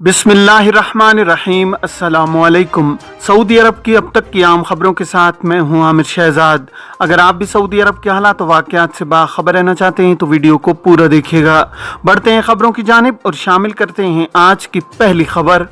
बिस्मिल्लाहिर्रहमानिर्रहीम। अस्सलामुअलैकुम। सऊदी अरब की अब तक की आम खबरों के साथ मैं हूं आमिर शहजाद। अगर आप भी सऊदी अरब के हालात वाक़यात से बाखबर रहना चाहते हैं तो वीडियो को पूरा देखिएगा। बढ़ते हैं खबरों की जानिब और शामिल करते हैं आज की पहली खबर।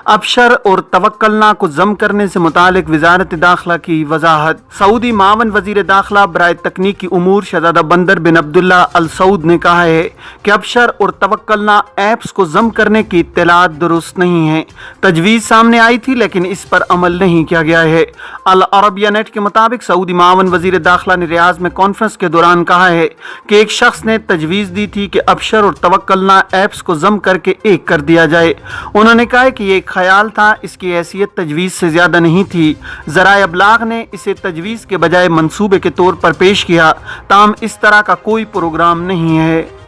अबशर और तवक्कलना को जम करने से मुतालिक वजारत दाखिला की वजाहत। सऊदी मावन वजीर दाखिला बराए तकनीकी उमूर शहजादा बंदर बिन अब्दुल्ला अल सऊद ने कहा है कि अबशर और तवक्कलना ऐप्स को जम करने की इत्तलात दुरुस्त नहीं है। तजवीज़ सामने आई थी लेकिन इस पर अमल नहीं किया गया है। अल अरबिया नेट के मुताबिक सऊदी मावन वजीर दाखिला ने रियाज में कॉन्फ्रेंस के दौरान कहा है कि एक शख्स ने तजवीज़ दी थी कि अबशर और तवक्कलना ऐप्स को जम करके एक कर दिया जाए। उन्होंने कहा कि ये ख्याल था, इसकी हैसियत तजवीज़ से ज़्यादा नहीं थी। ज़राए अबलाग ने इसे तजवीज़ के बजाय मंसूबे के तौर पर पेश किया, ताहम इस तरह का कोई प्रोग्राम नहीं है।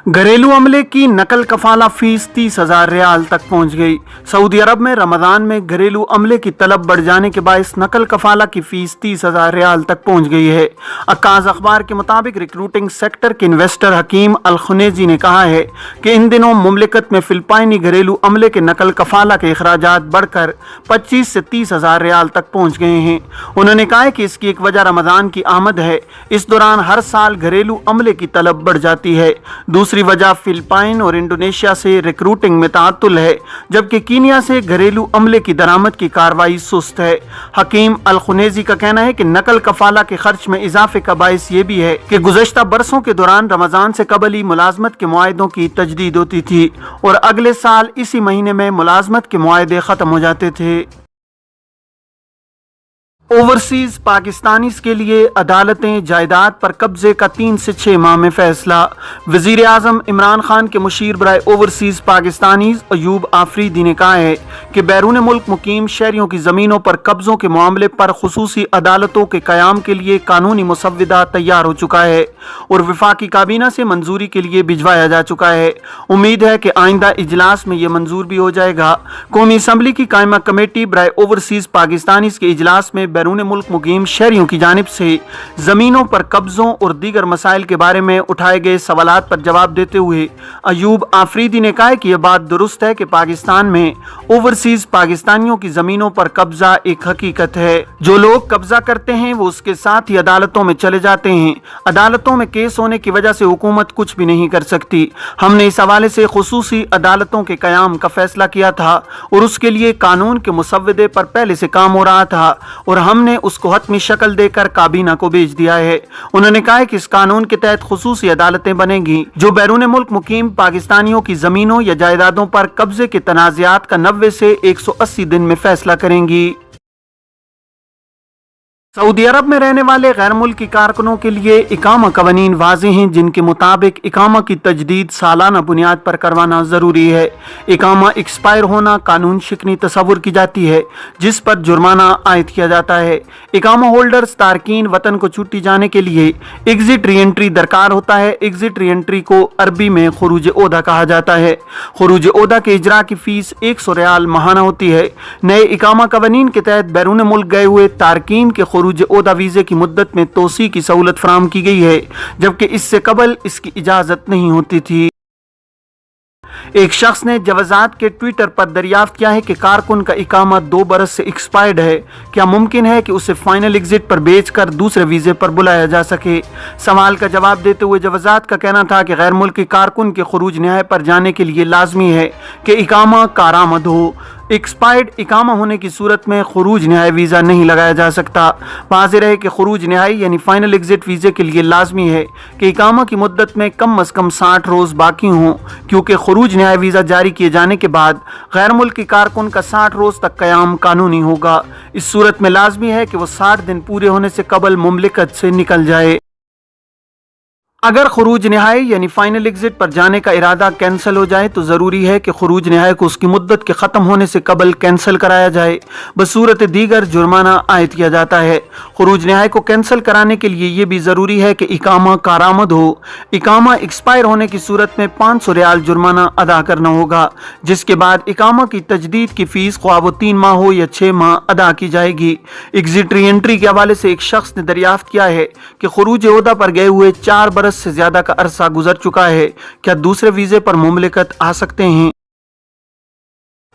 घरेलू अमले की नकल कफाला फीस 30,000 रियाल तक पहुंच गई। सऊदी अरब में रमज़ान में घरेलू अमले की तलब बढ़ जाने के बायस नकल कफाला की फीस 30,000 रियाल तक पहुंच गई है। अक्काज़ अखबार के मुताबिक रिक्रूटिंग सेक्टर के इन्वेस्टर हकीम अल खुनेजी ने कहा है कि इन दिनों मुमलिकत में फिलिपाइनी घरेलू अमले के नकल कफाला के अखराजात बढ़कर 25 से 30,000 रियाल तक पहुँच गए हैं। उन्होंने कहा कि इसकी एक वजह रमज़ान की आमद है। इस दौरान हर साल घरेलू अमले की तलब बढ़ जाती है। दूसरी वजह फिलिपाइन और इंडोनेशिया से रिक्रूटिंग में तातुल है, जबकि कीनिया से घरेलू अमले की दरामद की कार्रवाई सुस्त है। हकीम अल खुनेजी का कहना है कि नकल कफाला के खर्च में इजाफे का बायस ये भी है कि गुज़श्ता बरसों के दौरान रमज़ान से कबल ही मुलाजमत के मुआहदों की तजदीद होती थी और अगले साल इसी महीने में मुलाजमत के मुआहदे ख़त्म हो जाते थे। ओवरसीज पाकिस्तानीज़ के लिए अदालतें जायदाद पर कब्जे का 3 से 6 माह में फैसला। वज़ीर आज़म इमरान खान के मुशीर बराए ओवरसीज पाकिस्तानीज़ अयूब आफरीदी ने कहा है कि बैरून मुल्क मुकीम शहरियों की ज़मीनों पर कब्ज़ों के मामले पर खुसूसी अदालतों के क़याम के लिए कानूनी मुसव्विदा तैयार हो चुका है और वफाकी काबीना से मंजूरी के लिए भिजवाया जा चुका है। उम्मीद है कि आइंदा इजलास में यह मंजूर भी हो जाएगा। कौमी असम्बली की कायमा कमेटी बराए ओवरसीज पाकिस्तानीज़ के इजलास में बैरून मुल्क मुकीम शहरियों की जानिब से जमीनों पर कब्जों और दीगर मसाइल के बारे में उठाए गए सवालात पर जवाब देते हुए अयूब आफरीदी ने कहा कि यह बात दुरुस्त है कि पाकिस्तान में ओवरसीज पाकिस्तानियों की जमीनों पर कब्जा एक हकीकत है। जो लोग कब्जा करते हैं वो उसके साथ ही अदालतों में चले जाते हैं। अदालतों में केस होने की वजह से हुकूमत कुछ भी नहीं कर सकती। हमने इस हवाले से खुसूसी अदालतों के कयाम का फैसला किया था और उसके लिए कानून के मुसव्वदे पर पहले से काम हो रहा था और हमने उसको हतमी शक्ल देकर काबीना को भेज दिया है। उन्होंने कहा कि इस कानून के तहत खुसूसी अदालतें बनेंगी जो बैरून मुल्क मुकीम पाकिस्तानियों की जमीनों या जायदादों पर कब्जे के तनाज़ात का 90 से 180 दिन में फैसला करेंगी। सऊदी अरब में रहने वाले गैर मुल्की कारकुनों के लिए इकामा कवानीन वाज़े हैं, जिनके मुताबिक इकामा की तजदीद सालाना बुनियाद पर करवाना ज़रूरी है। इकामा एक्सपायर होना कानून शिकनी तस्वुर की जाती है जिस पर जुर्माना आयद किया जाता है। इकामा होल्डर्स तारकीन वतन को छुट्टी जाने के लिए एग्जिट री एंट्री दरकार होता है। एग्जिट री एंट्री को अरबी में खुरूज ओहदा कहा जाता है। खुरूज ओहदा के इजरा की फीस 100 रियाल माहाना होती है। नए इकामा कवानीन के तहत बैरून मुल्क गए हुए तारकीन के खुरूज ओहदा वीज़े की मुद्दत में तोसी की सहूलत फराहम की गई है, जबकि इससे कबल इसकी इजाज़त नहीं होती थी। एक शख्स ने जवाजात के ट्विटर पर दरियाफ्त किया है कि कारकुन का इकामा 2 बरस से एक्सपायर्ड है। क्या मुमकिन है कि उसे फाइनल एग्जिट पर बेचकर दूसरे वीज़े पर बुलाया जा सके? सवाल का जवाब देते हुए जवाजात का कहना था कि गैर मुल्की कारकुन के खुरूज न्याय पर जाने के लिए लाजमी है कि इकामा कारामद हो। एक्सपायर्ड इकामा होने की सूरत में खुरूज न्याय वीज़ा नहीं लगाया जा सकता। वाज़ेह है कि खुरूज न्याय यानी फाइनल एग्जिट वीज़े के लिए लाजमी है कि इकामा की मुद्दत में कम अज़ कम 60 रोज़ बाकी हों, क्योंकि खुरूज न्याय वीज़ा जारी किए जाने के बाद गैर मुल्की कारकुन का 60 रोज़ तक क़याम कानूनी होगा। इस सूरत में लाजमी है कि वो 60 दिन पूरे होने से कबल मुमलिकत से निकल जाए। अगर खरूज नहाई यानी फाइनल एग्जिट पर जाने का इरादा कैंसिल हो जाए तो जरूरी है कि खरूज नहाई को उसकी मुद्दत के खत्म होने से कबल कैंसिल कराया जाए। बसूरत दीगर जुर्माना आयद किया जाता है। खरूज नहाई को कैंसिल कराने के लिए ये भी जरूरी है कि इकामा कारामद हो। इकामा एक्सपायर होने की सूरत में 500 रियाल जुर्माना अदा करना होगा, जिसके बाद इकामा की तजदीद की फीस ख्वाह वो 3 माह हो या 6 माह अदा की जाएगी। एग्जिट री एंट्री के हवाले से एक शख्स ने दरियाफ्त किया है कि खरूज ओहदा पर गए हुए 4 बरस से ज्यादा का अरसा गुजर चुका है, क्या दूसरे वीजे पर मुमलिकत आ सकते हैं?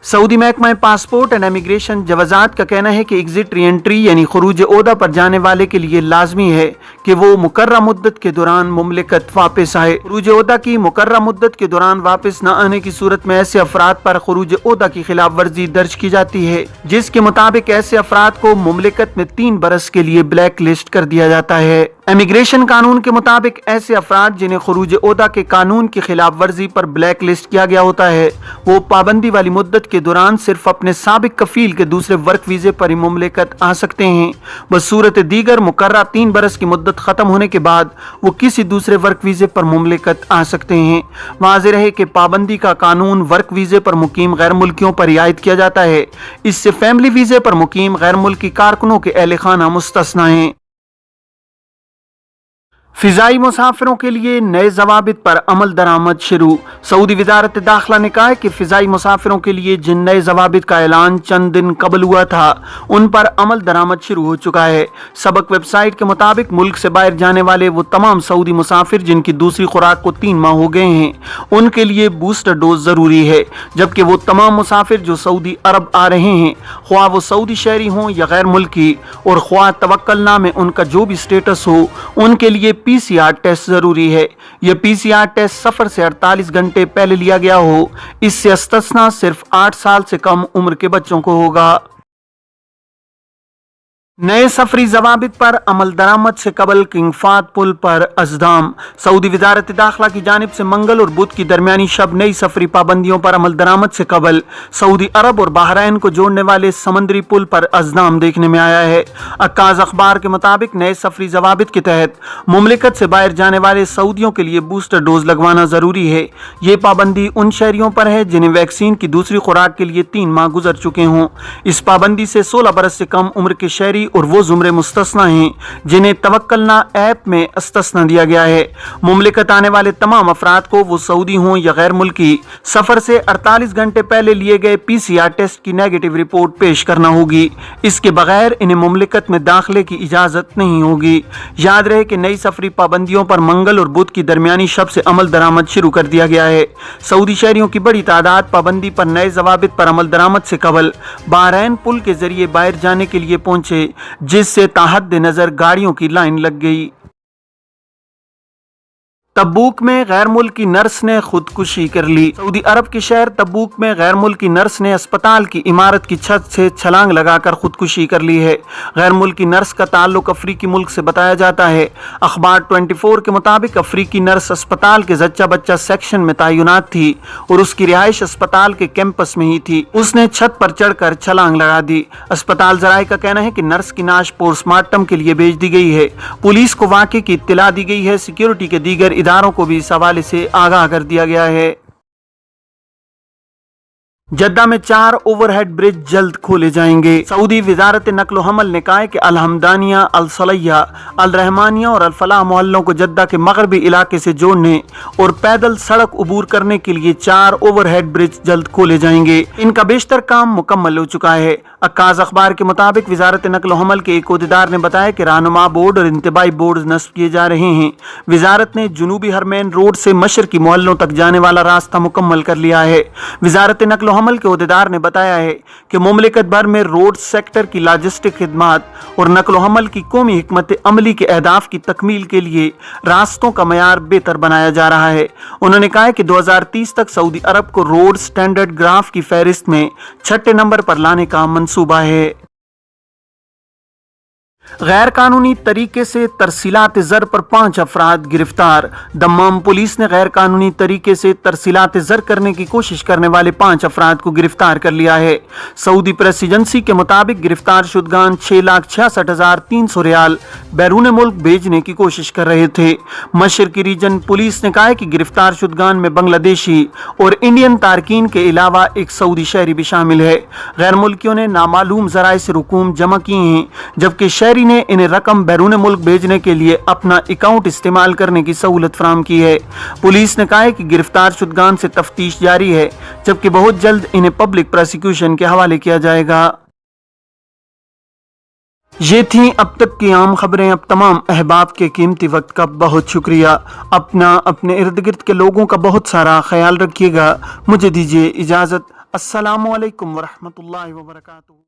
सऊदी महकमा पासपोर्ट एंड इमिग्रेशन जवाजात का कहना है कि एग्जिट री एंट्री यानी खरूज ओहदा पर जाने वाले के लिए लाजमी है कि वो मुकर्रर मुद्दत के दौरान मुमलिकत वापस आए। खरूज ओहदा की मुकर्रर मुद्दत के दौरान वापस न आने की सूरत में ऐसे अफराद पर खरूज ओहदा की खिलाफ वर्जी दर्ज की जाती है, जिसके मुताबिक ऐसे अफराद को मुमलिकत में 3 बरस के लिए ब्लैक लिस्ट कर दिया जाता है। इमिग्रेशन कानून के मुताबिक ऐसे अफराद जिन्हें खरूज ओहदा के कानून की खिलाफ वर्जी पर ब्लैक लिस्ट किया गया होता है, वो पाबंदी वाली मुद्दत के दौरान सिर्फ अपने साबिक कफील के दूसरे वर्क वीजे पर ही मुमलिकत आ सकते हैं। बसूरत दीगर मुकर्रर 3 बरस की मुद्दत खत्म होने के बाद वो किसी दूसरे वर्क वीजे पर मुमलिकत आ सकते हैं। वाज़ेह रहे कि पाबंदी का कानून वर्क वीजे पर मुकीम गैर मुल्कियों पर रियायत किया जाता है। इससे फैमिली वीजे पर मुकीम गैर मुल्की कारकुनों के अहल खाना मुस्तस्ना हैं। फिजाई मुसाफिरों के लिए नए जवाबित पर अमल दरामद शुरू। सऊदी वजारत दाखिला ने कहा है कि फिजाई मुसाफिरों के लिए जिन नए जवाबित का ऐलान चंद दिन कबल हुआ था, उन पर अमल दरामद शुरू हो चुका है। सबक वेबसाइट के मुताबिक मुल्क से बाहर जाने वाले वो तमाम सऊदी मुसाफिर जिनकी दूसरी खुराक को 3 माह हो गए हैं, उनके लिए बूस्टर डोज जरूरी है, जबकि वो तमाम मुसाफिर जो सऊदी अरब आ रहे हैं, ख्वाह वो सऊदी शहरी हों या गैर मुल्की, और ख्वाह तवक्कलनामे में उनका जो भी स्टेटस हो, उनके लिए पीसीआर टेस्ट जरूरी है। यह पीसीआर टेस्ट सफर से 48 घंटे पहले लिया गया हो। इससे इस्तिस्ना सिर्फ 8 साल से कम उम्र के बच्चों को होगा। नए सफरी जवाबित पर अमल दरामद से कबल किंग फाद पुल पर अज़दाम। सऊदी वजारत दाखिला की जानिब से मंगल और बुध की दरमियानी शब नई सफरी पाबंदियों पर अमल दरामद से कबल सऊदी अरब और बहरैन को जोड़ने वाले समंदरी पुल पर अज़दाम देखने में आया है। अक्काज़ अखबार के मुताबिक नए सफरी जवाबित के तहत मुमलिकत से बाहर जाने वाले सऊदियों के लिए बूस्टर डोज लगवाना जरूरी है। ये पाबंदी उन शहरियों पर है जिन्हें वैक्सीन की दूसरी खुराक के लिए 3 माह गुजर चुके हों। इस पाबंदी से 16 बरस से कम उम्र के शहरी और वो जुमरे मुस्तस्ना हैं जिन्हें तवक्कलना ऐप में इस्तिस्ना दिया गया है। मुमलिकत आने वाले तमाम अफराद को वो सऊदी हों या गैर मुल्की, सफर से 48 घंटे पहले लिए गए पीसीआर टेस्ट की नेगेटिव रिपोर्ट पेश करना होगी। इसके बगैर इन्हें मुमलिकत में दाखिले की इजाजत नहीं होगी। याद रहे कि नई सफरी पाबंदियों पर मंगल और बुध की दरमियानी शब से अमल दरामद शुरू कर दिया गया है। सऊदी शहरियों की बड़ी तादाद पाबंदी पर नए जवाबित पर अमल दरामद से कबल बहरैन पुल के जरिए बाहर जाने के लिए पहुंचे, जिससे ताहद नजर गाड़ियों की लाइन लग गई। तब्बूक में गैर मुल्की नर्स ने खुदकुशी कर ली। सऊदी अरब के शहर तब्बूक में गैर मुल्की नर्स ने अस्पताल की इमारत की छत से छलांग लगाकर खुदकुशी कर ली है। गैर मुल्की नर्स का ताल्लुक अफ्रीकी मुल्क से बताया जाता है। अखबार 24 के मुताबिक अफ्रीकी नर्स अस्पताल के जच्चा बच्चा सेक्शन में तैनात थी और उसकी रिहाइश अस्पताल के कैंपस में ही थी। उसने छत पर चढ़कर छलांग लगा दी। अस्पताल जराये का कहना है कि नर्स की नाश पोस्टमार्टम के लिए भेज दी गई है। पुलिस को वाक़े की इत्तला दी गई है। सिक्योरिटी के दीगर इदारों को भी इस हवाले से आगाह कर दिया गया है। जद्दा में 4 ओवरहेड ब्रिज जल्द खोले जाएंगे। सऊदी वजारत नकलो हमल ने कहा है कि अल-हमदानिया, अल-सलैया, अल-रहमानिया और अल-फलाह मोहल्लों को जद्दा के मगरबी इलाके से जोड़ने और पैदल सड़क अबूर करने के लिए 4 ओवरहेड ब्रिज जल्द खोले जाएंगे। इनका बेशतर काम मुकम्मल हो चुका है। अक्काज़ अखबार के मुताबिक वजारत नकलो हमल के एक ओहदेदार ने बताया कि रहनुमा बोर्ड और इंतबाही बोर्ड नस्ब किए जा रहे हैं। वजारत ने जुनूबी हरमैन रोड से मशरकी मोहल्लों तक जाने वाला रास्ता मुकम्मल कर लिया है। वजारत नकलो हमल के ओहदेदार ने बताया है कि मुमलिकत भर में रोड सेक्टर की लॉजिस्टिक खिदमात और नकलो हमल की कौमी हिकमत अमली के अहदाफ की तकमील के लिए रास्तों का मयार बेहतर बनाया जा रहा है। उन्होंने कहा कि 2030 तक सऊदी अरब को रोड स्टैंडर्ड ग्राफ की फहरिस्त में 6ठे नंबर पर लाने का मंसूबा है। غیر قانونی طریقے سے ترسیلات زر پر 5 افراد گرفتار۔ دمام پولیس نے غیر قانونی طریقے سے ترسیلات زر کرنے کی کوشش کرنے والے 5 افراد کو گرفتار کر لیا ہے۔ سعودی پریس ایجنسی کے مطابق گرفتار شدگان 6,66,300 ریال بیرون ملک بھیجنے کی کوشش کر رہے تھے۔ مشرقی ریجن پولیس نے کہا ہے کہ گرفتار شدگان میں بنگلہ دیشی اور انڈین تارکین کے علاوہ ایک سعودی شہری بھی شامل ہے۔ غیر ملکیوں نے نامعلوم ذرائع سے رقوم جمع کی ہیں، جبکہ شہری نے انہیں رقم بیرون ملک بھیجنے کے لیے اپنا اکاؤنٹ استعمال کرنے کی سہولت فراہم کی ہے۔ پولیس نے کہا ہے کہ گرفتار شدگان سے تفتیش جاری ہے، جبکہ بہت جلد انہیں پبلک پروسیکیوشن کے حوالے کیا جائے گا۔ یہ تھیں اب تک کی عام خبریں۔ اب تمام احباب کے قیمتی وقت کا بہت شکریہ۔ اپنے ارد گرد کے لوگوں کا بہت سارا خیال رکھیے گا۔ مجھے دیجیے اجازت۔ السلام علیکم ورحمۃ اللہ وبرکاتہ۔